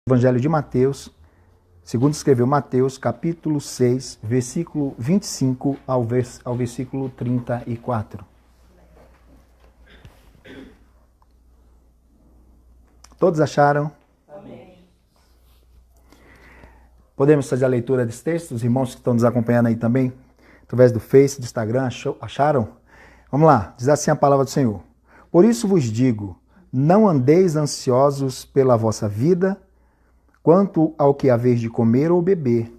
Evangelho de Mateus, segundo escreveu Mateus, capítulo 6, versículo 25 ao versículo 34. Todos acharam? Amém. Podemos fazer a leitura desse texto? Os irmãos que estão nos acompanhando aí também, através do Face, do Instagram, acharam? Vamos lá, diz assim a palavra do Senhor. Por isso vos digo, não andeis ansiosos pela vossa vida, quanto ao que haveis de comer ou beber,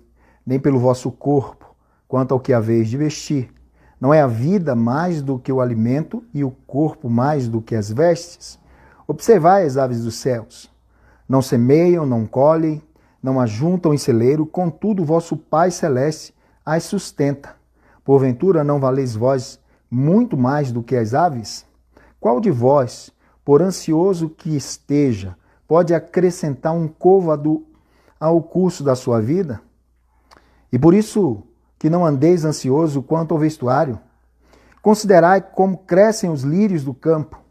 nem pelo vosso corpo, quanto ao que haveis de vestir. Não é a vida mais do que o alimento e o corpo mais do que as vestes? Observai as aves dos céus. Não semeiam, não colhem, não ajuntam em celeiro, contudo vosso Pai Celeste as sustenta. Porventura não valeis vós muito mais do que as aves? Qual de vós, por ansioso que esteja, pode acrescentar um côvado ao curso da sua vida? E por isso que não andeis ansioso quanto ao vestuário. Considerai como crescem os lírios do campo.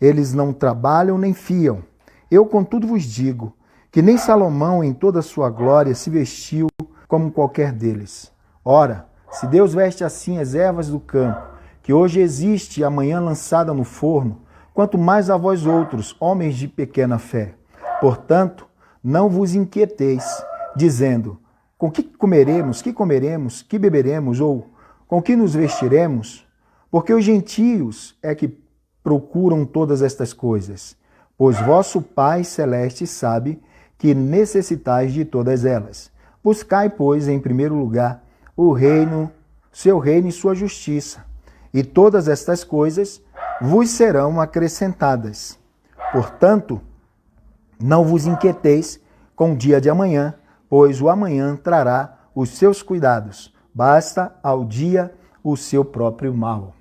Eles não trabalham nem fiam. Eu, contudo, vos digo que nem Salomão, em toda a sua glória, se vestiu como qualquer deles. Ora, se Deus veste assim as ervas do campo, que hoje existe e amanhã lançada no forno, quanto mais a vós outros, homens de pequena fé. Portanto, não vos inquieteis, dizendo, com que comeremos, que beberemos, ou com que nos vestiremos? Porque os gentios é que procuram todas estas coisas, pois vosso Pai Celeste sabe que necessitais de todas elas. Buscai, pois, em primeiro lugar o reino, seu reino e sua justiça, e todas estas coisas vos serão acrescentadas. Portanto, não vos inquieteis com o dia de amanhã, pois o amanhã trará os seus cuidados. Basta ao dia o seu próprio mal.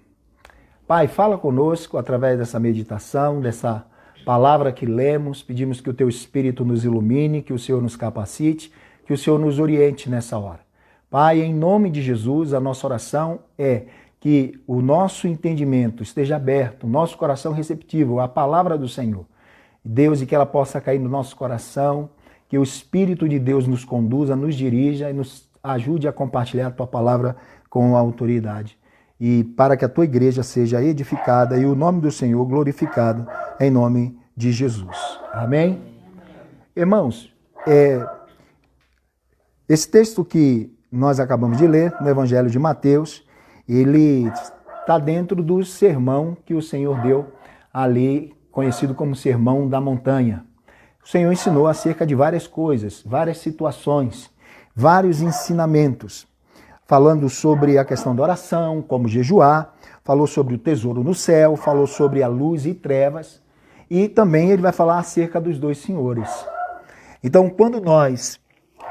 Pai, fala conosco através dessa meditação, dessa palavra que lemos. Pedimos que o teu Espírito nos ilumine, que o Senhor nos capacite, que o Senhor nos oriente nessa hora. Pai, em nome de Jesus, a nossa oração é que o nosso entendimento esteja aberto, o nosso coração receptivo à palavra do Senhor. Deus, e que ela possa cair no nosso coração, que o Espírito de Deus nos conduza, nos dirija e nos ajude a compartilhar a tua palavra com autoridade. E para que a tua igreja seja edificada e o nome do Senhor glorificado em nome de Jesus. Amém? Irmãos, esse texto que nós acabamos de ler no Evangelho de Mateus, ele está dentro do sermão que o Senhor deu ali, conhecido como Sermão da Montanha. O Senhor ensinou acerca de várias coisas, várias situações, vários ensinamentos, falando sobre a questão da oração, como jejuar, falou sobre o tesouro no céu, falou sobre a luz e trevas, e também ele vai falar acerca dos dois senhores. Então, quando nós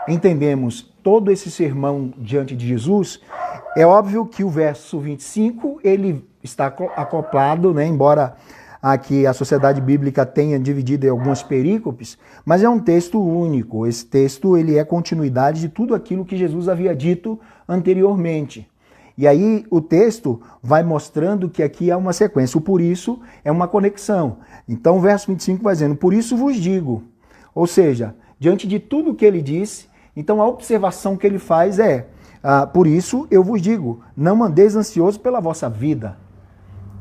entendemos todo esse sermão diante de Jesus, é óbvio que o verso 25, ele está acoplado, né, embora aqui a Sociedade Bíblica tenha dividido em algumas perícopes, mas é um texto único. Esse texto ele é continuidade de tudo aquilo que Jesus havia dito anteriormente. E aí o texto vai mostrando que aqui há uma sequência. O por isso é uma conexão. Então o verso 25 vai dizendo, por isso vos digo. Ou seja, diante de tudo que ele disse, então a observação que ele faz é, por isso eu vos digo, não andeis ansiosos pela vossa vida,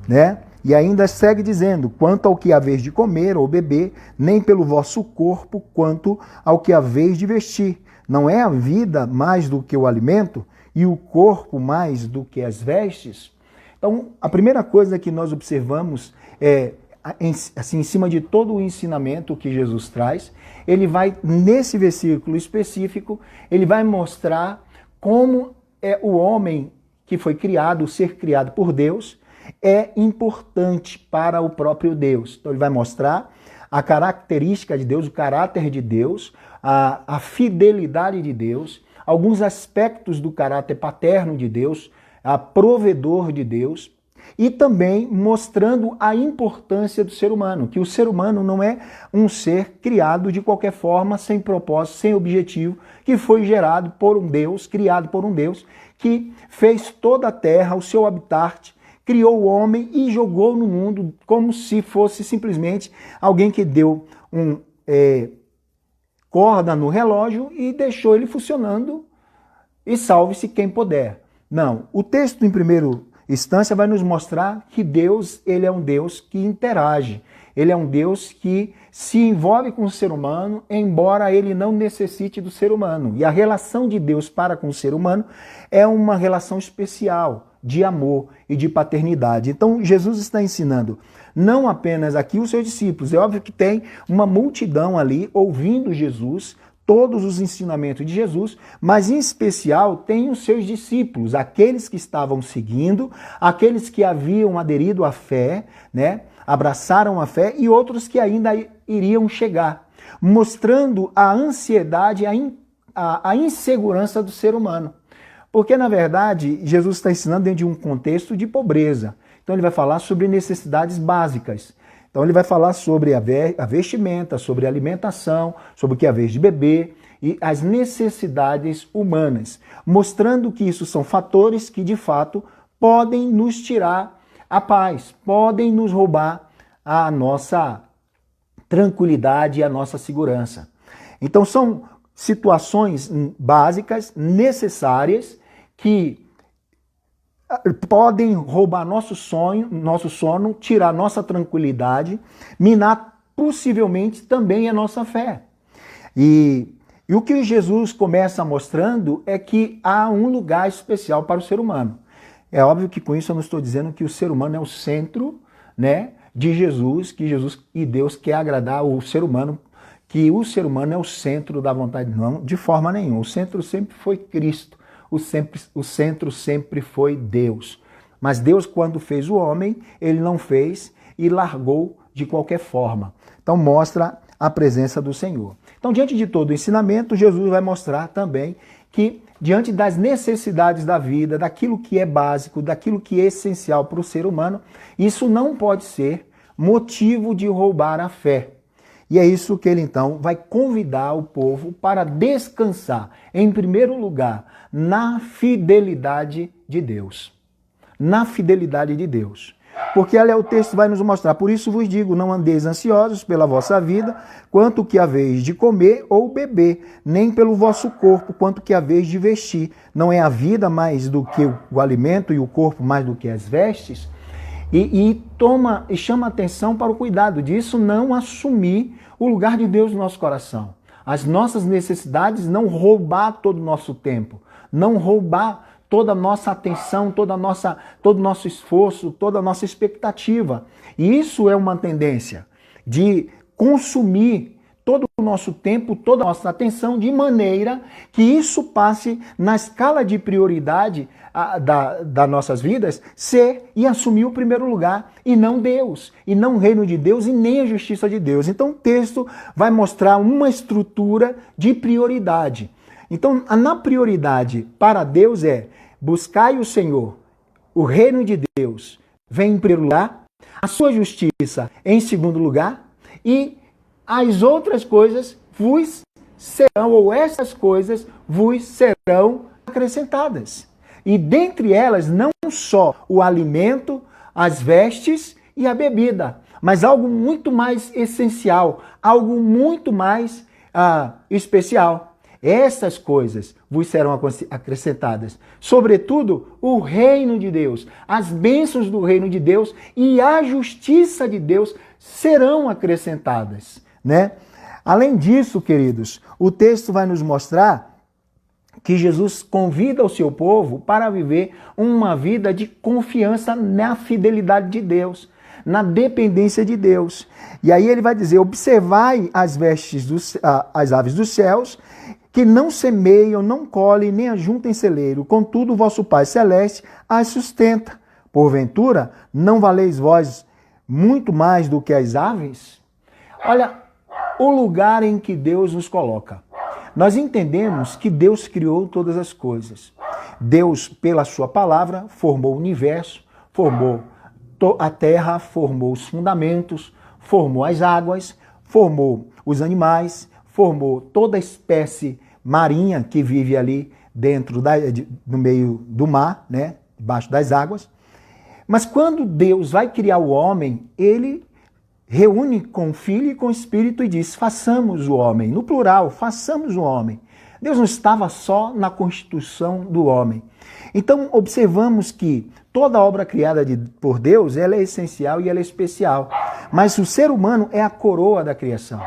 né? E ainda segue dizendo, quanto ao que haveis de comer ou beber, nem pelo vosso corpo, quanto ao que haveis de vestir. Não é a vida mais do que o alimento e o corpo mais do que as vestes? Então, a primeira coisa que nós observamos é, assim, em cima de todo o ensinamento que Jesus traz, ele vai, nesse versículo específico, ele vai mostrar como é o homem que foi criado, o ser criado por Deus, é importante para o próprio Deus. Então ele vai mostrar a característica de Deus, o caráter de Deus, a fidelidade de Deus, alguns aspectos do caráter paterno de Deus, a provedor de Deus, e também mostrando a importância do ser humano, que o ser humano não é um ser criado de qualquer forma, sem propósito, sem objetivo, que foi gerado por um Deus, criado por um Deus, que fez toda a terra o seu habitat, criou o homem e jogou no mundo como se fosse simplesmente alguém que deu corda no relógio e deixou ele funcionando e salve-se quem puder. Não, o texto em primeira instância vai nos mostrar que Deus, ele é um Deus que interage. Ele é um Deus que se envolve com o ser humano, embora ele não necessite do ser humano. E a relação de Deus para com o ser humano é uma relação especial de amor e de paternidade. Então, Jesus está ensinando não apenas aqui os seus discípulos. É óbvio que tem uma multidão ali ouvindo Jesus, todos os ensinamentos de Jesus, mas em especial tem os seus discípulos, aqueles que estavam seguindo, aqueles que haviam aderido à fé, né? Abraçaram a fé, e outros que ainda iriam chegar, mostrando a ansiedade, a insegurança do ser humano. Porque, na verdade, Jesus está ensinando dentro de um contexto de pobreza. Então ele vai falar sobre necessidades básicas. Então ele vai falar sobre a vestimenta, sobre a alimentação, sobre o que é a vez de beber e as necessidades humanas, mostrando que isso são fatores que, de fato, podem nos tirar a paz, podem nos roubar a nossa tranquilidade e a nossa segurança. Então são situações básicas, necessárias, que podem roubar nosso sono, tirar nossa tranquilidade, minar possivelmente também a nossa fé. E o que Jesus começa mostrando é que há um lugar especial para o ser humano. É óbvio que com isso eu não estou dizendo que o ser humano é o centro, né, de Jesus, que Jesus e Deus quer agradar o ser humano, que o ser humano é o centro da vontade, não, de forma nenhuma. O centro sempre foi Cristo, o centro sempre foi Deus. Mas Deus, quando fez o homem, ele não fez e largou de qualquer forma. Então mostra a presença do Senhor. Então, diante de todo o ensinamento, Jesus vai mostrar também que, diante das necessidades da vida, daquilo que é básico, daquilo que é essencial para o ser humano, isso não pode ser motivo de roubar a fé. E é isso que ele então vai convidar o povo para descansar, em primeiro lugar, na fidelidade de Deus. Na fidelidade de Deus. Porque ali o texto vai nos mostrar: por isso vos digo, não andeis ansiosos pela vossa vida, quanto que haveis de comer ou beber, nem pelo vosso corpo, quanto que haveis de vestir. Não é a vida mais do que o alimento e o corpo mais do que as vestes? E chama atenção para o cuidado disso, não assumir o lugar de Deus no nosso coração. As nossas necessidades, não roubar todo o nosso tempo, não roubar toda a nossa atenção, todo o nosso esforço, toda a nossa expectativa. E isso é uma tendência de consumir todo o nosso tempo, toda a nossa atenção, de maneira que isso passe na escala de prioridade das nossas vidas, ser e assumir o primeiro lugar, e não Deus, e não o reino de Deus, e nem a justiça de Deus. Então o texto vai mostrar uma estrutura de prioridade. Então, na prioridade para Deus é: buscai o Senhor, o reino de Deus vem em primeiro lugar, a sua justiça em segundo lugar, e as outras coisas vos serão, ou essas coisas vos serão acrescentadas. E dentre elas, não só o alimento, as vestes e a bebida, mas algo muito mais essencial, algo muito mais especial. Essas coisas vos serão acrescentadas. Sobretudo, o reino de Deus, as bênçãos do reino de Deus e a justiça de Deus serão acrescentadas, né? Além disso, queridos, o texto vai nos mostrar que Jesus convida o seu povo para viver uma vida de confiança na fidelidade de Deus, na dependência de Deus. E aí ele vai dizer: observai as as aves dos céus, que não semeiam, não colhem, nem ajuntem celeiro, contudo o vosso Pai Celeste as sustenta. Porventura, não valeis vós muito mais do que as aves? Olha o lugar em que Deus nos coloca. Nós entendemos que Deus criou todas as coisas. Deus, pela sua palavra, formou o universo, formou a terra, formou os fundamentos, formou as águas, formou os animais, formou toda a espécie marinha que vive ali dentro no meio do mar, né, debaixo das águas. Mas quando Deus vai criar o homem, ele reúne com o Filho e com o Espírito e diz, façamos o homem, no plural, façamos o homem. Deus não estava só na constituição do homem. Então, observamos que toda obra criada por Deus, ela é essencial e ela é especial. Mas o ser humano é a coroa da criação.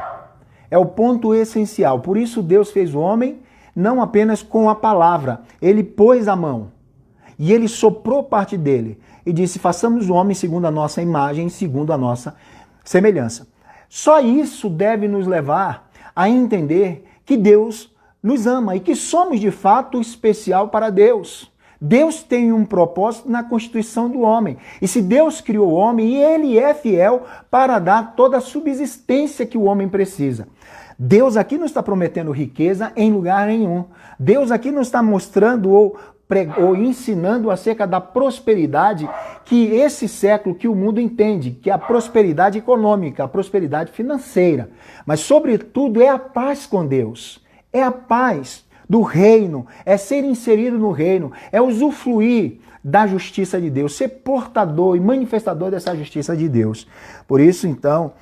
É o ponto essencial. Por isso, Deus fez o homem não apenas com a palavra. Ele pôs a mão e ele soprou parte dele e disse, façamos o homem segundo a nossa imagem, segundo a nossa semelhança. Só isso deve nos levar a entender que Deus nos ama e que somos de fato especial para Deus. Deus tem um propósito na constituição do homem. E se Deus criou o homem, ele é fiel para dar toda a subsistência que o homem precisa. Deus aqui não está prometendo riqueza em lugar nenhum. Deus aqui não está mostrando ou ensinando acerca da prosperidade que esse século, que o mundo entende, que é a prosperidade econômica, a prosperidade financeira. Mas, sobretudo, é a paz com Deus. É a paz do reino, é ser inserido no reino, é usufruir da justiça de Deus, ser portador e manifestador dessa justiça de Deus. Por isso, então,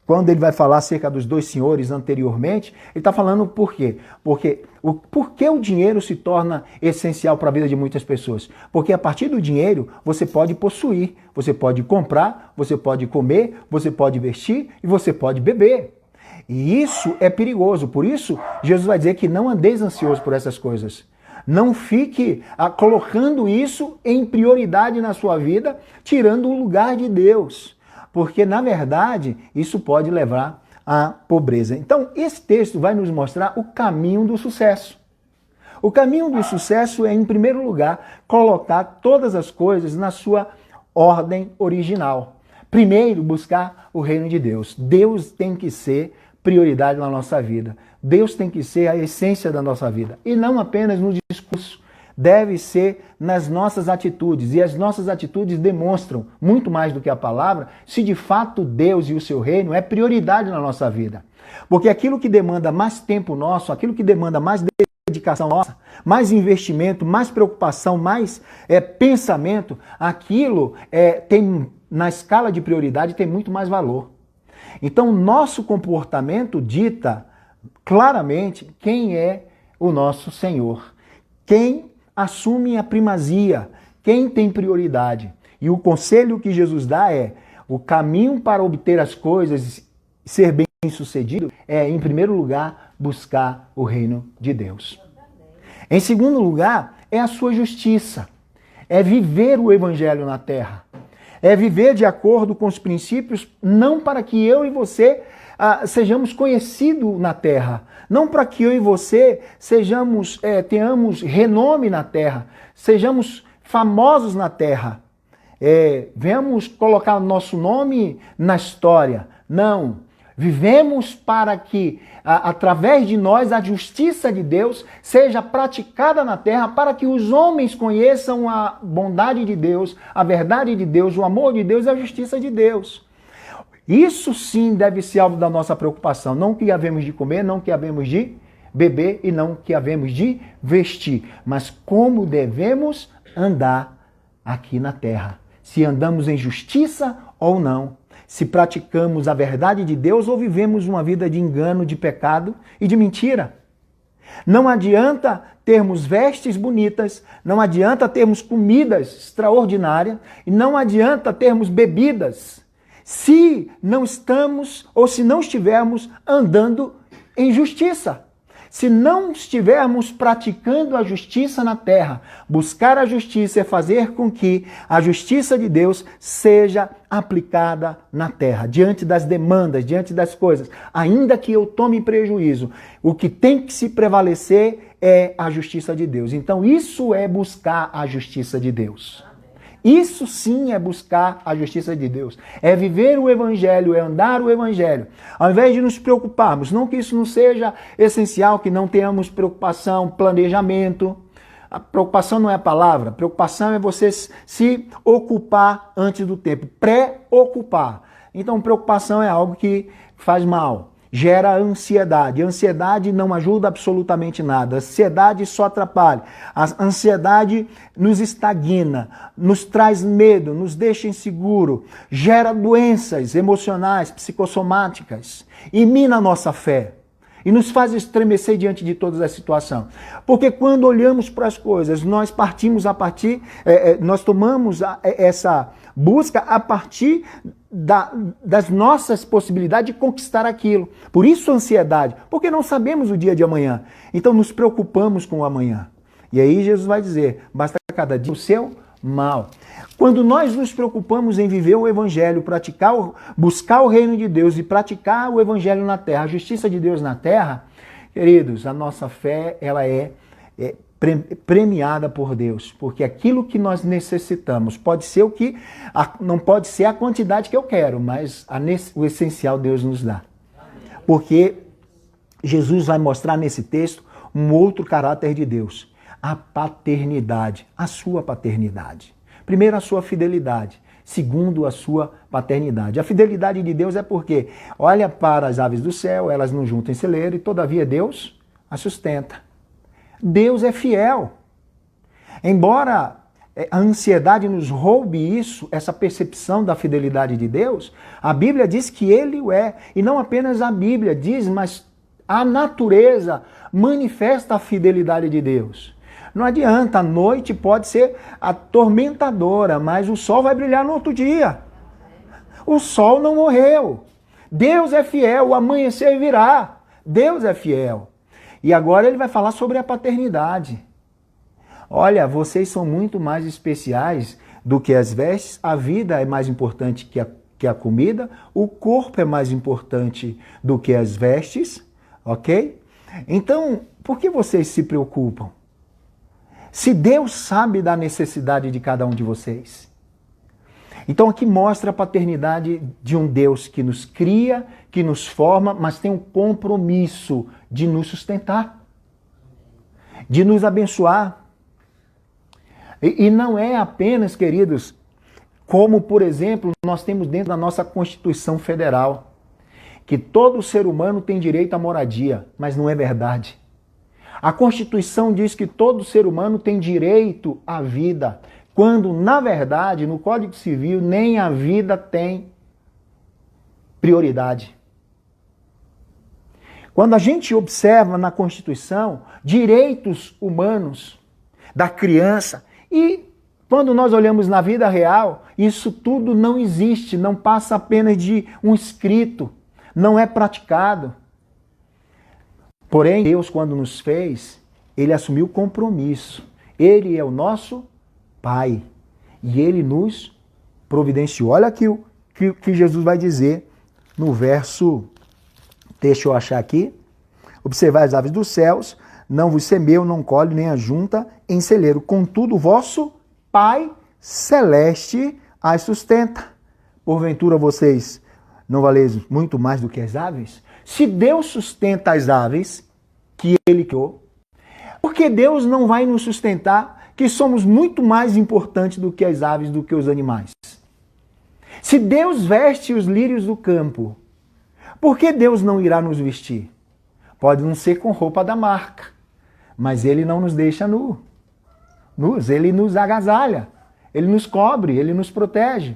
quando ele vai falar acerca dos dois senhores anteriormente, ele está falando por quê? Por que o dinheiro se torna essencial para a vida de muitas pessoas? Porque a partir do dinheiro você pode possuir, você pode comprar, você pode comer, você pode vestir e você pode beber. E isso é perigoso. Por isso, Jesus vai dizer que não andeis ansioso por essas coisas. Não fique colocando isso em prioridade na sua vida, tirando o lugar de Deus. Porque, na verdade, isso pode levar à pobreza. Então, esse texto vai nos mostrar o caminho do sucesso. O caminho do sucesso é, em primeiro lugar, colocar todas as coisas na sua ordem original. Primeiro, buscar o reino de Deus. Deus tem que ser prioridade na nossa vida. Deus tem que ser a essência da nossa vida. E não apenas no discurso. Deve ser nas nossas atitudes. E as nossas atitudes demonstram, muito mais do que a palavra, se de fato Deus e o seu reino é prioridade na nossa vida. Porque aquilo que demanda mais tempo nosso, aquilo que demanda mais dedicação nossa, mais investimento, mais preocupação, mais pensamento, aquilo tem, na escala de prioridade, tem muito mais valor. Então, nosso comportamento dita claramente quem é o nosso Senhor, quem assume a primazia, quem tem prioridade. E o conselho que Jesus dá é, o caminho para obter as coisas e ser bem-sucedido é, em primeiro lugar, buscar o reino de Deus. Em segundo lugar, é a sua justiça, é viver o evangelho na terra. É viver de acordo com os princípios, não para que eu e você sejamos conhecidos na terra, não para que eu e você tenhamos renome na terra, sejamos famosos na terra, venhamos colocar nosso nome na história. Não, vivemos para que, através de nós, a justiça de Deus seja praticada na terra, para que os homens conheçam a bondade de Deus, a verdade de Deus, o amor de Deus e a justiça de Deus. Isso sim deve ser alvo da nossa preocupação. Não que havemos de comer, não que havemos de beber e não que havemos de vestir, mas como devemos andar aqui na terra. Se andamos em justiça ou não. Se praticamos a verdade de Deus ou vivemos uma vida de engano, de pecado e de mentira. Não adianta termos vestes bonitas, não adianta termos comidas extraordinárias e não adianta termos bebidas se não estamos ou se não estivermos andando em justiça. Se não estivermos praticando a justiça na terra, buscar a justiça é fazer com que a justiça de Deus seja aplicada na terra, diante das demandas, diante das coisas. Ainda que eu tome prejuízo, o que tem que se prevalecer é a justiça de Deus. Então isso é buscar a justiça de Deus. Isso sim é buscar a justiça de Deus. É viver o evangelho, é andar o evangelho. Ao invés de nos preocuparmos, não que isso não seja essencial, que não tenhamos preocupação, planejamento. A preocupação não é a palavra. Preocupação é você se ocupar antes do tempo. Pré-ocupar. Então, preocupação é algo que faz mal. gera ansiedade. A ansiedade não ajuda absolutamente nada. A ansiedade só atrapalha. A ansiedade nos estagna, nos traz medo, nos deixa inseguro, gera doenças emocionais, psicossomáticas e mina a nossa fé. E nos faz estremecer diante de todas as situações. Porque quando olhamos para as coisas, nós partimos a partir, nós tomamos essa busca a partir das nossas possibilidades de conquistar aquilo. Por isso a ansiedade, porque não sabemos o dia de amanhã. Então nos preocupamos com o amanhã. E aí Jesus vai dizer, basta cada dia o seu mal. Quando nós nos preocupamos em viver o Evangelho, buscar o reino de Deus e praticar o Evangelho na terra, a justiça de Deus na terra, queridos, a nossa fé ela é premiada por Deus, porque aquilo que nós necessitamos pode ser não pode ser a quantidade que eu quero, mas o essencial Deus nos dá. Porque Jesus vai mostrar nesse texto um outro caráter de Deus, a paternidade, a sua paternidade. Primeiro, a sua fidelidade. Segundo, a sua paternidade. A fidelidade de Deus é porque olha para as aves do céu, elas não juntam em celeiro e todavia Deus as sustenta. Deus é fiel. Embora a ansiedade nos roube isso, essa percepção da fidelidade de Deus, a Bíblia diz que Ele o é. E não apenas a Bíblia diz, mas a natureza manifesta a fidelidade de Deus. Não adianta, a noite pode ser atormentadora, mas o sol vai brilhar no outro dia. O sol não morreu. Deus é fiel, o amanhecer virá. Deus é fiel. E agora ele vai falar sobre a paternidade. Olha, vocês são muito mais especiais do que as vestes, a vida é mais importante que a comida, o corpo é mais importante do que as vestes, ok? Então, por que vocês se preocupam? Se Deus sabe da necessidade de cada um de vocês. Então aqui mostra a paternidade de um Deus que nos cria, que nos forma, mas tem um compromisso de nos sustentar, de nos abençoar. E não é apenas, queridos, como, por exemplo, nós temos dentro da nossa Constituição Federal, que todo ser humano tem direito à moradia, mas não é verdade. A Constituição diz que todo ser humano tem direito à vida, quando, na verdade, no Código Civil, nem a vida tem prioridade. Quando a gente observa na Constituição direitos humanos da criança, e quando nós olhamos na vida real, isso tudo não existe, não passa apenas de um escrito, não é praticado. Porém, Deus, quando nos fez, Ele assumiu compromisso. Ele é o nosso Pai. E Ele nos providenciou. Olha aqui o que Jesus vai dizer no verso, deixa eu achar aqui. Observai as aves dos céus, não vos semeiam, não colhe, nem ajunta em celeiro. Contudo, o vosso Pai celeste as sustenta. Porventura vocês não valeis muito mais do que as aves? Se Deus sustenta as aves que Ele criou, por que Deus não vai nos sustentar que somos muito mais importantes do que as aves, do que os animais? Se Deus veste os lírios do campo, por que Deus não irá nos vestir? Pode não ser com roupa da marca, mas Ele não nos deixa nus. Ele nos agasalha, Ele nos cobre, Ele nos protege.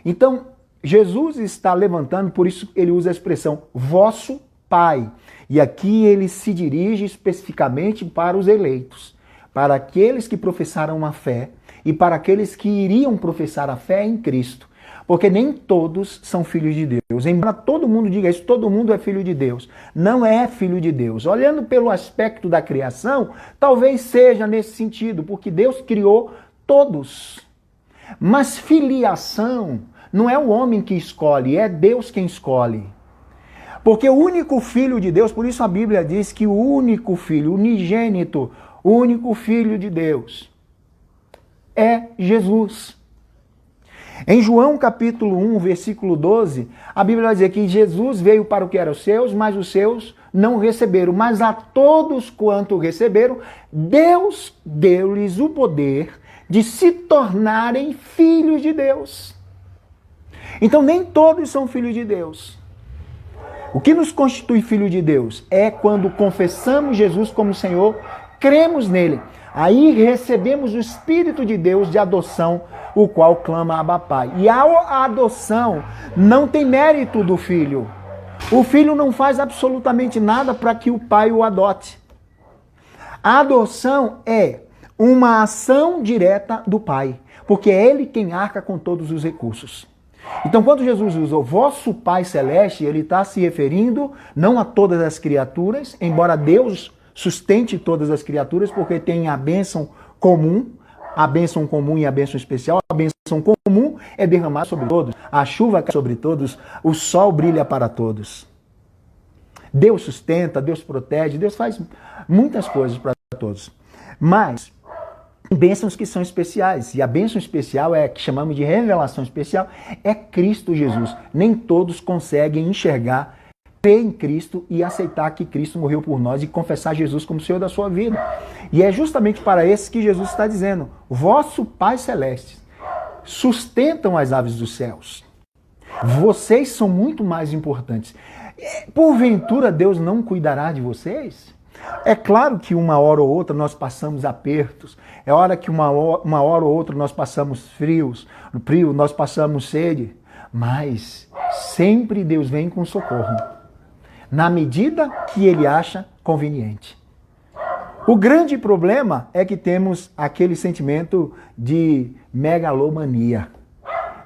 Então, Jesus está levantando, por isso ele usa a expressão vosso Pai. E aqui ele se dirige especificamente para os eleitos, para aqueles que professaram uma fé e para aqueles que iriam professar a fé em Cristo. Porque nem todos são filhos de Deus. Embora todo mundo diga isso, todo mundo é filho de Deus. Não é filho de Deus. Olhando pelo aspecto da criação, talvez seja nesse sentido, porque Deus criou todos. Mas filiação não é o homem que escolhe, é Deus quem escolhe. Porque o único filho de Deus, por isso a Bíblia diz que o único filho, unigênito, o único filho de Deus é Jesus. Em João capítulo 1, versículo 12, a Bíblia vai dizer que Jesus veio para o que eram os seus, mas os seus não receberam. Mas a todos quanto receberam, Deus deu-lhes o poder de se tornarem filhos de Deus. Então nem todos são filhos de Deus. O que nos constitui filho de Deus é quando confessamos Jesus como Senhor, cremos nele. Aí recebemos o Espírito de Deus de adoção, o qual clama Abba Pai. E a adoção não tem mérito do filho. O filho não faz absolutamente nada para que o pai o adote. A adoção é uma ação direta do pai, porque é ele quem arca com todos os recursos. Então, quando Jesus usou vosso Pai Celeste, ele está se referindo não a todas as criaturas, embora Deus sustente todas as criaturas, porque tem a bênção comum e a bênção especial. A bênção comum é derramada sobre todos, a chuva cai sobre todos, o sol brilha para todos. Deus sustenta, Deus protege, Deus faz muitas coisas para todos. Mas tem bênçãos que são especiais, e a bênção especial é que chamamos de revelação especial, é Cristo Jesus. Nem todos conseguem enxergar, crer em Cristo e aceitar que Cristo morreu por nós e confessar Jesus como Senhor da sua vida. E é justamente para esses que Jesus está dizendo: vosso Pai Celeste sustentam as aves dos céus. Vocês são muito mais importantes. Porventura Deus não cuidará de vocês? É claro que uma hora ou outra nós passamos apertos, é hora que uma hora ou outra nós passamos frio, nós passamos sede, mas sempre Deus vem com socorro, na medida que Ele acha conveniente. O grande problema é que temos aquele sentimento de megalomania,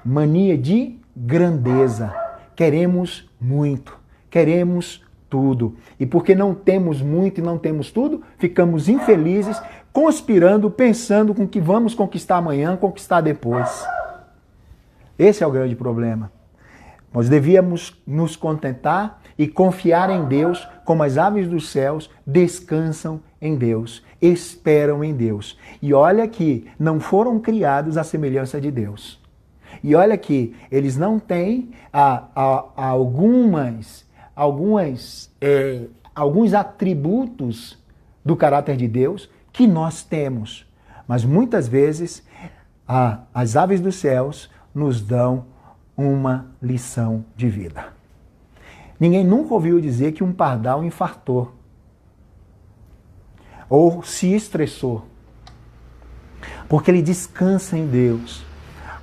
mania de grandeza. Queremos muito, queremos tudo. E porque não temos muito e não temos tudo, ficamos infelizes, conspirando, pensando com que vamos conquistar amanhã, conquistar depois. Esse é o grande problema. Nós devíamos nos contentar e confiar em Deus, como as aves dos céus descansam em Deus, esperam em Deus. E olha que não foram criados à semelhança de Deus. E olha que eles não têm alguns atributos do caráter de Deus que nós temos. Mas muitas vezes as aves dos céus nos dão uma lição de vida. Ninguém nunca ouviu dizer que um pardal infartou ou se estressou, porque ele descansa em Deus.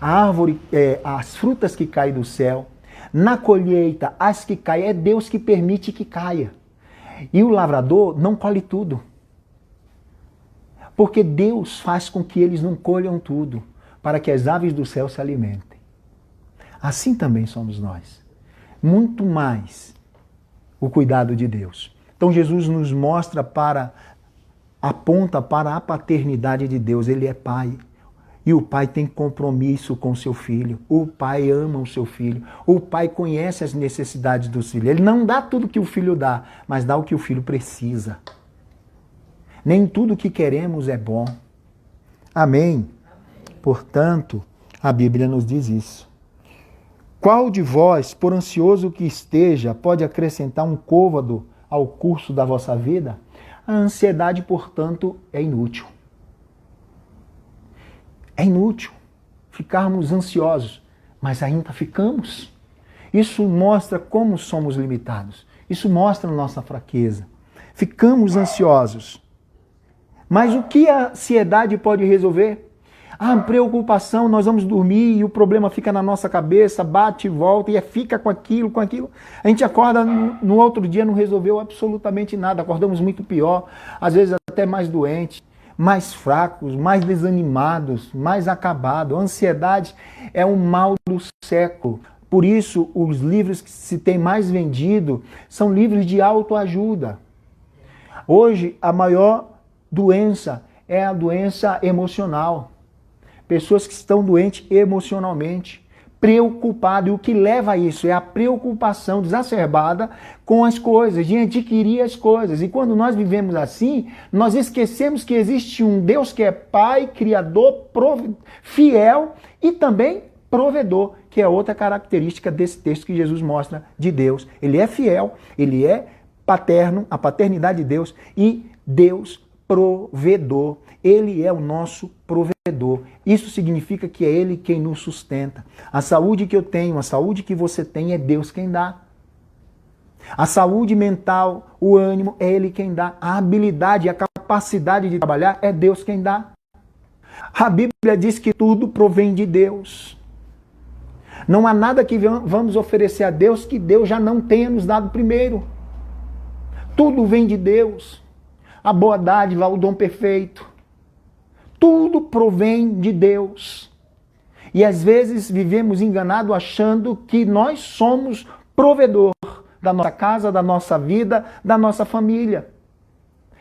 A árvore, as frutas que caem do céu, na colheita, as que caem, é Deus que permite que caia. E o lavrador não colhe tudo, porque Deus faz com que eles não colham tudo, para que as aves do céu se alimentem. Assim também somos nós. Muito mais o cuidado de Deus. Então Jesus nos mostra aponta para a paternidade de Deus. Ele é Pai. E o pai tem compromisso com o seu filho. O pai ama o seu filho. O pai conhece as necessidades do filho. Ele não dá tudo que o filho dá, mas dá o que o filho precisa. Nem tudo que queremos é bom. Amém? Portanto, a Bíblia nos diz isso. Qual de vós, por ansioso que esteja, pode acrescentar um côvado ao curso da vossa vida? A ansiedade, portanto, é inútil. É inútil ficarmos ansiosos, mas ainda ficamos. Isso mostra como somos limitados. Isso mostra a nossa fraqueza. Ficamos ansiosos. Mas o que a ansiedade pode resolver? A preocupação, nós vamos dormir e o problema fica na nossa cabeça, bate e volta e fica com aquilo. A gente acorda no outro dia, não resolveu absolutamente nada. Acordamos muito pior, às vezes até mais doentes, mais fracos, mais desanimados, mais acabados. A ansiedade é um mal do século. Por isso, os livros que se tem mais vendido são livros de autoajuda. Hoje, a maior doença é a doença emocional. Pessoas que estão doentes emocionalmente, preocupadas. E o que leva a isso é a preocupação exacerbada com as coisas, de adquirir as coisas. E quando nós vivemos assim, nós esquecemos que existe um Deus que é Pai, Criador, fiel e também provedor, que é outra característica desse texto que Jesus mostra de Deus. Ele é fiel, ele é paterno, a paternidade de Deus, e Deus provedor. Ele é o nosso provedor. Isso significa que é Ele quem nos sustenta. A saúde que eu tenho, a saúde que você tem, é Deus quem dá. A saúde mental, o ânimo, é Ele quem dá. A habilidade, a capacidade de trabalhar, é Deus quem dá. A Bíblia diz que tudo provém de Deus. Não há nada que vamos oferecer a Deus que Deus já não tenha nos dado primeiro. Tudo vem de Deus. A boa dádiva, o dom perfeito. Tudo provém de Deus. E às vezes vivemos enganados achando que nós somos provedor da nossa casa, da nossa vida, da nossa família.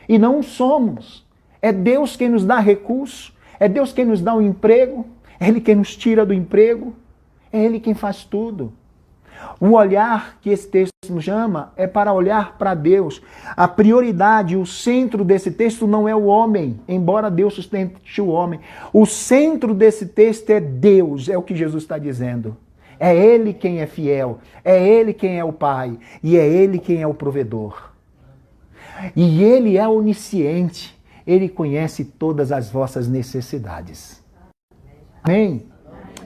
E não somos. É Deus quem nos dá recurso, é Deus quem nos dá um emprego, é Ele quem nos tira do emprego, é Ele quem faz tudo. O olhar que esse texto nos chama é para olhar para Deus. A prioridade, o centro desse texto não é o homem, embora Deus sustente o homem. O centro desse texto é Deus, é o que Jesus está dizendo. É Ele quem é fiel, é Ele quem é o Pai e é Ele quem é o provedor. E Ele é onisciente, Ele conhece todas as vossas necessidades. Amém?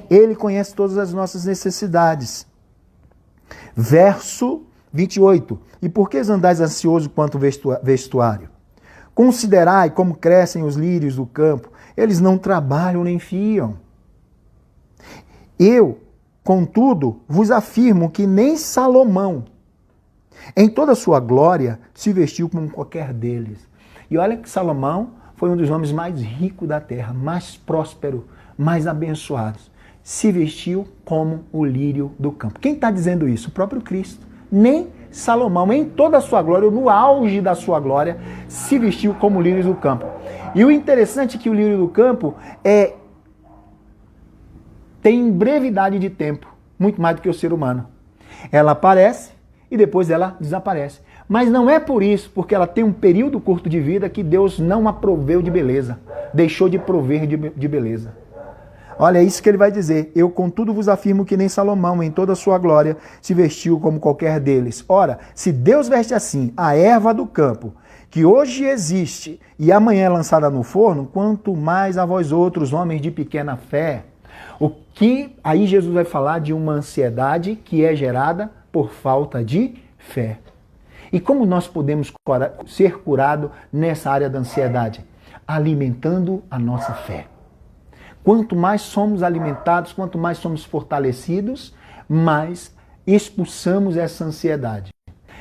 Ele conhece todas as nossas necessidades. Verso 28. E por que andais ansioso quanto vestuário? Considerai como crescem os lírios do campo. Eles não trabalham nem fiam. Eu, contudo, vos afirmo que nem Salomão, em toda a sua glória, se vestiu como qualquer deles. E olha que Salomão foi um dos homens mais ricos da terra, mais próspero, mais abençoados. Se vestiu como o lírio do campo. Quem está dizendo isso? O próprio Cristo. Nem Salomão, em toda a sua glória, no auge da sua glória, se vestiu como o lírio do campo. E o interessante é que o lírio do campo tem brevidade de tempo, muito mais do que o ser humano. Ela aparece e depois ela desaparece. Mas não é por isso, porque ela tem um período curto de vida, que Deus não a proveu de beleza, deixou de prover de beleza. Olha, é isso que ele vai dizer. Eu, contudo, vos afirmo que nem Salomão, em toda a sua glória, se vestiu como qualquer deles. Ora, se Deus veste assim a erva do campo, que hoje existe e amanhã é lançada no forno, quanto mais a vós outros, homens de pequena fé. O que aí Jesus vai falar de uma ansiedade que é gerada por falta de fé. E como nós podemos ser curados nessa área da ansiedade? Alimentando a nossa fé. Quanto mais somos alimentados, quanto mais somos fortalecidos, mais expulsamos essa ansiedade.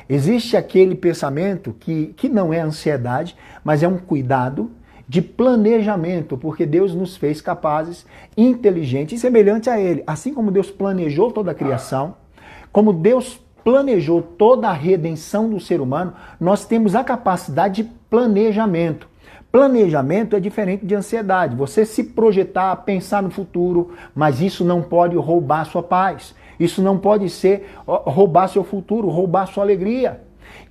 Existe aquele pensamento que não é ansiedade, mas é um cuidado de planejamento, porque Deus nos fez capazes, inteligentes e semelhantes a Ele. Assim como Deus planejou toda a criação, como Deus planejou toda a redenção do ser humano, nós temos a capacidade de planejamento. Planejamento é diferente de ansiedade. Você se projetar, pensar no futuro, mas isso não pode roubar sua paz. Isso não pode ser roubar seu futuro, roubar sua alegria.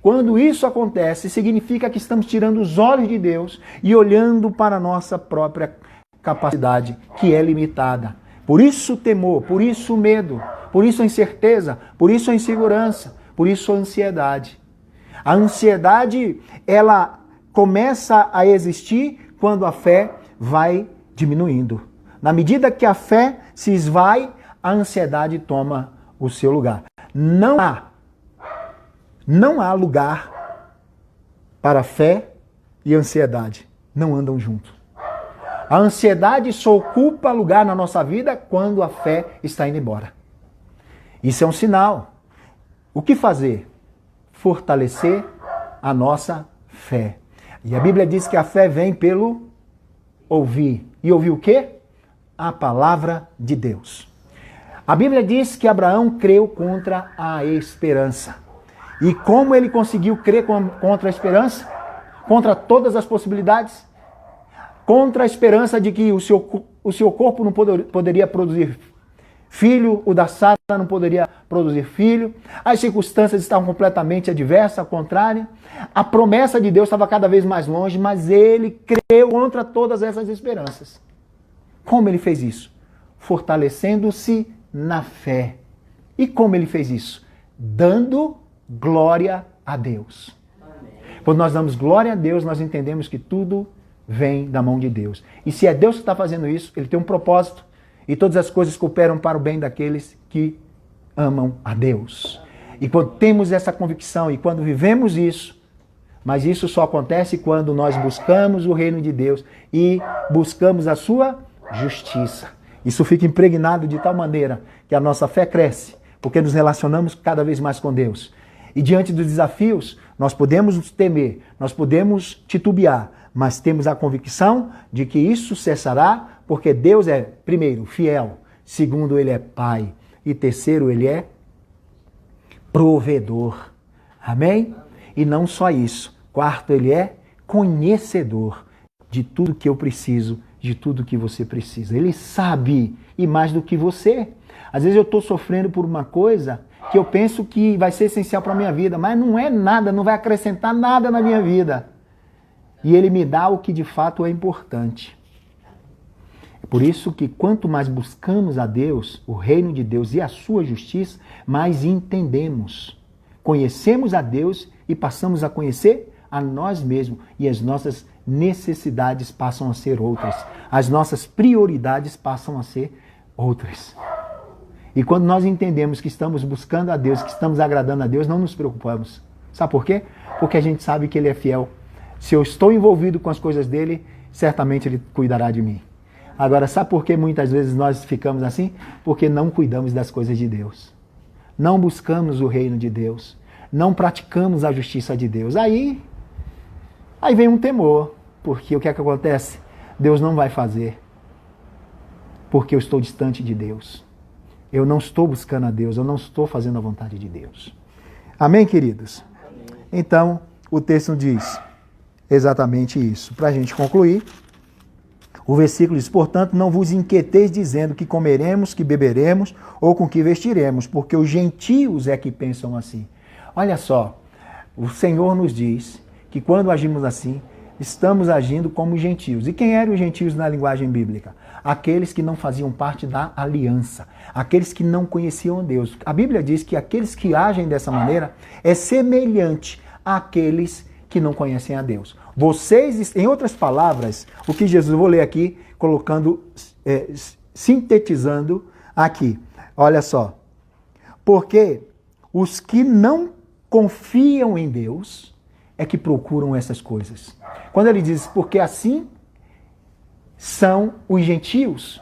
Quando isso acontece, significa que estamos tirando os olhos de Deus e olhando para a nossa própria capacidade, que é limitada. Por isso o temor, por isso o medo, por isso a incerteza, por isso a insegurança, por isso a ansiedade. A ansiedade, ela começa a existir quando a fé vai diminuindo. Na medida que a fé se esvai, a ansiedade toma o seu lugar. Não há lugar para fé e ansiedade. Não andam juntos. A ansiedade só ocupa lugar na nossa vida quando a fé está indo embora. Isso é um sinal. O que fazer? Fortalecer a nossa fé. E a Bíblia diz que a fé vem pelo ouvir. E ouvir o quê? A palavra de Deus. A Bíblia diz que Abraão creu contra a esperança. E como ele conseguiu crer contra a esperança? Contra todas as possibilidades? Contra a esperança de que o seu corpo não poderia produzir filho, o da Sara não poderia produzir filho, as circunstâncias estavam completamente adversas, contrárias, a promessa de Deus estava cada vez mais longe, mas ele creu contra todas essas esperanças. Como ele fez isso? Fortalecendo-se na fé. E como ele fez isso? Dando glória a Deus. Quando nós damos glória a Deus, nós entendemos que tudo vem da mão de Deus. E se é Deus que está fazendo isso, ele tem um propósito. E todas as coisas cooperam para o bem daqueles que amam a Deus. E quando temos essa convicção e quando vivemos isso, mas isso só acontece quando nós buscamos o reino de Deus e buscamos a sua justiça. Isso fica impregnado de tal maneira que a nossa fé cresce, porque nos relacionamos cada vez mais com Deus. E diante dos desafios, nós podemos temer, nós podemos titubear, mas temos a convicção de que isso cessará, porque Deus é, primeiro, fiel, segundo, Ele é Pai, e terceiro, Ele é provedor. Amém? E não só isso. Quarto, Ele é conhecedor de tudo que eu preciso, de tudo que você precisa. Ele sabe, e mais do que você. Às vezes eu estou sofrendo por uma coisa que eu penso que vai ser essencial para a minha vida, mas não é nada, não vai acrescentar nada na minha vida. E Ele me dá o que de fato é importante. É por isso que quanto mais buscamos a Deus, o reino de Deus e a sua justiça, mais entendemos. Conhecemos a Deus e passamos a conhecer a nós mesmos. E as nossas necessidades passam a ser outras. As nossas prioridades passam a ser outras. E quando nós entendemos que estamos buscando a Deus, que estamos agradando a Deus, não nos preocupamos. Sabe por quê? Porque a gente sabe que Ele é fiel. Se eu estou envolvido com as coisas dEle, certamente Ele cuidará de mim. Agora, sabe por que muitas vezes nós ficamos assim? Porque não cuidamos das coisas de Deus. Não buscamos o reino de Deus. Não praticamos a justiça de Deus. Aí vem um temor. Porque o que é que acontece? Deus não vai fazer. Porque eu estou distante de Deus. Eu não estou buscando a Deus, eu não estou fazendo a vontade de Deus. Amém, queridos? Então, o texto diz exatamente isso. Para a gente concluir, o versículo diz: portanto, não vos inquieteis dizendo que comeremos, que beberemos ou com que vestiremos, porque os gentios é que pensam assim. Olha só, o Senhor nos diz que quando agimos assim, estamos agindo como gentios. E quem eram os gentios na linguagem bíblica? Aqueles que não faziam parte da aliança, aqueles que não conheciam Deus. A Bíblia diz que aqueles que agem dessa maneira é semelhante àqueles que não conhecem a Deus. Vocês, em outras palavras, o que Jesus, eu vou ler aqui, colocando, sintetizando aqui. Olha só. Porque os que não confiam em Deus é que procuram essas coisas. Quando ele diz, porque assim são os gentios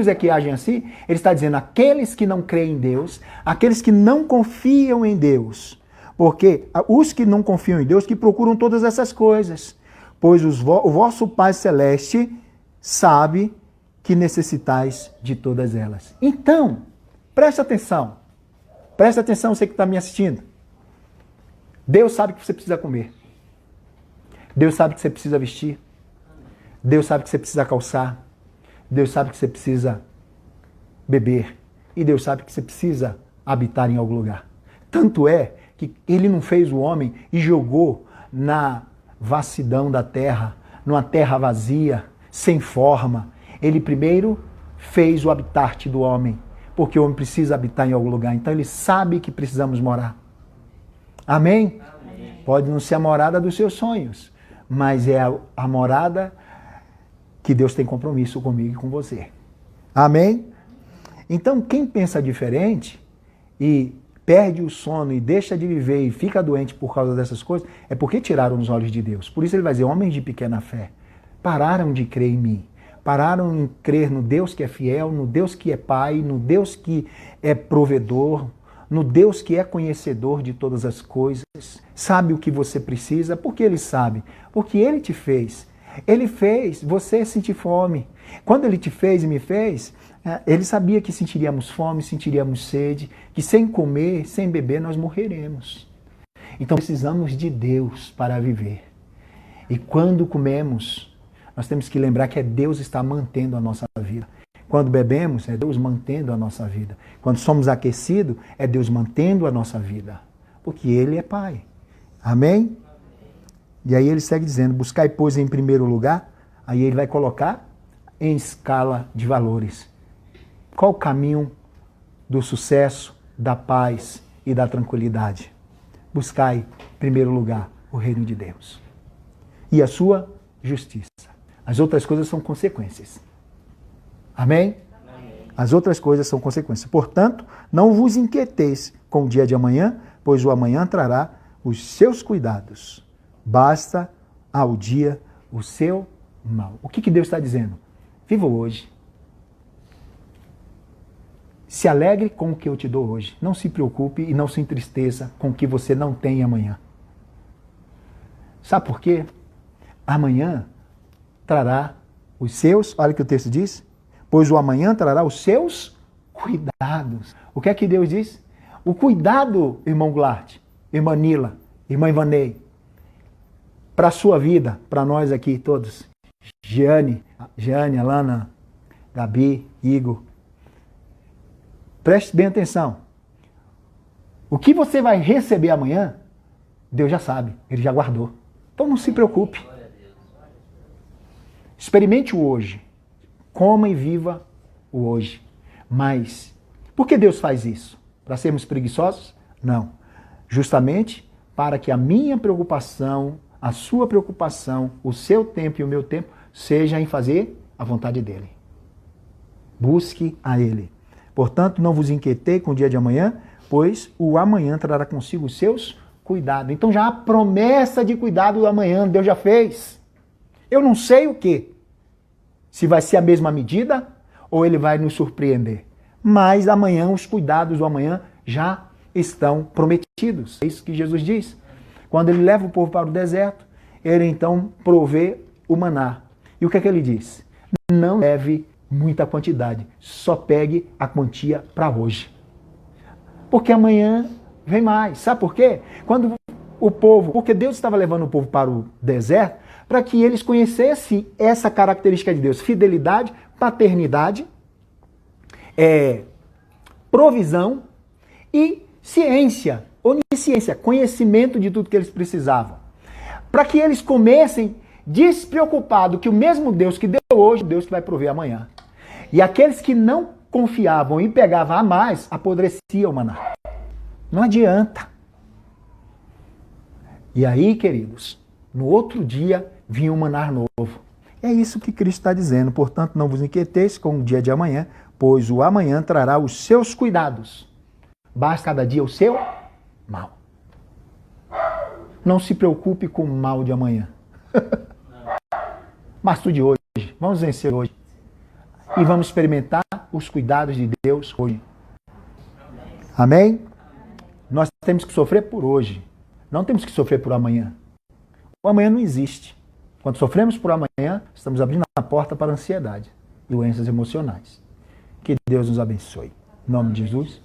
é que agem assim, ele está dizendo aqueles que não creem em Deus, aqueles que não confiam em Deus. Porque os que não confiam em Deus que procuram todas essas coisas. Pois o vosso Pai Celeste sabe que necessitais de todas elas. Então, presta atenção. Presta atenção, você que está me assistindo. Deus sabe que você precisa comer. Deus sabe que você precisa vestir. Deus sabe que você precisa calçar. Deus sabe que você precisa beber. E Deus sabe que você precisa habitar em algum lugar. Tanto é que Ele não fez o homem e jogou na vastidão da terra, numa terra vazia, sem forma. Ele primeiro fez o habitat do homem, porque o homem precisa habitar em algum lugar. Então Ele sabe que precisamos morar. Amém? Amém. Pode não ser a morada dos seus sonhos, mas é a morada que Deus tem compromisso comigo e com você. Amém? Então, quem pensa diferente e perde o sono e deixa de viver e fica doente por causa dessas coisas, é porque tiraram os olhos de Deus. Por isso ele vai dizer, homens de pequena fé, pararam de crer em mim. Pararam em crer no Deus que é fiel, no Deus que é Pai, no Deus que é provedor, no Deus que é conhecedor de todas as coisas, sabe o que você precisa, porque Ele sabe, porque Ele te fez. Ele fez você sentir fome. Quando Ele te fez e me fez, Ele sabia que sentiríamos fome, sentiríamos sede, que sem comer, sem beber, nós morreremos. Então precisamos de Deus para viver. E quando comemos, nós temos que lembrar que é Deus que está mantendo a nossa vida. Quando bebemos, é Deus mantendo a nossa vida. Quando somos aquecidos, é Deus mantendo a nossa vida. Porque Ele é Pai. Amém? E aí ele segue dizendo, buscai, pois, em primeiro lugar, aí ele vai colocar em escala de valores. Qual o caminho do sucesso, da paz e da tranquilidade? Buscai, em primeiro lugar, o reino de Deus e a sua justiça. As outras coisas são consequências. Amém? Amém? As outras coisas são consequências. Portanto, não vos inquieteis com o dia de amanhã, pois o amanhã trará os seus cuidados. Basta ao dia o seu mal. O que Deus está dizendo? Viva hoje. Se alegre com o que eu te dou hoje. Não se preocupe e não se entristeça com o que você não tem amanhã. Sabe por quê? Amanhã trará os seus, olha o que o texto diz, pois o amanhã trará os seus cuidados. O que é que Deus diz? O cuidado, irmão Goulart, irmã Nila, irmã Ivanei, para a sua vida, para nós aqui todos, Giane, Alana, Gabi, Igor, preste bem atenção. O que você vai receber amanhã, Deus já sabe, Ele já guardou. Então não se preocupe. Experimente o hoje. Coma e viva o hoje. Mas, por que Deus faz isso? Para sermos preguiçosos? Não. Justamente para que a minha preocupação, a sua preocupação, o seu tempo e o meu tempo, seja em fazer a vontade dEle. Busque a Ele. Portanto, não vos inquietei com o dia de amanhã, pois o amanhã trará consigo os seus cuidados. Então já há promessa de cuidado do amanhã, Deus já fez. Eu não sei o quê. Se vai ser a mesma medida ou Ele vai nos surpreender. Mas amanhã, os cuidados do amanhã já estão prometidos. É isso que Jesus diz. Quando Ele leva o povo para o deserto, Ele então provê o maná. E o que é que Ele diz? Não leve muita quantidade, só pegue a quantia para hoje. Porque amanhã vem mais. Sabe por quê? Quando o povo, porque Deus estava levando o povo para o deserto para que eles conhecessem essa característica de Deus: fidelidade, paternidade, provisão e ciência, onisciência, conhecimento de tudo que eles precisavam. Para que eles comessem despreocupado que o mesmo Deus que deu hoje, Deus que vai prover amanhã. E aqueles que não confiavam e pegavam a mais, apodreciam o maná. Não adianta. E aí, queridos, no outro dia vinha um maná novo. É isso que Cristo está dizendo. Portanto, não vos inquieteis com o dia de amanhã, pois o amanhã trará os seus cuidados. Basta cada dia o seu mal. Não se preocupe com o mal de amanhã. Mas tudo de hoje. Vamos vencer hoje. E vamos experimentar os cuidados de Deus hoje. Amém? Nós temos que sofrer por hoje. Não temos que sofrer por amanhã. O amanhã não existe. Quando sofremos por amanhã, estamos abrindo a porta para a ansiedade, doenças emocionais. Que Deus nos abençoe. Em nome de Jesus.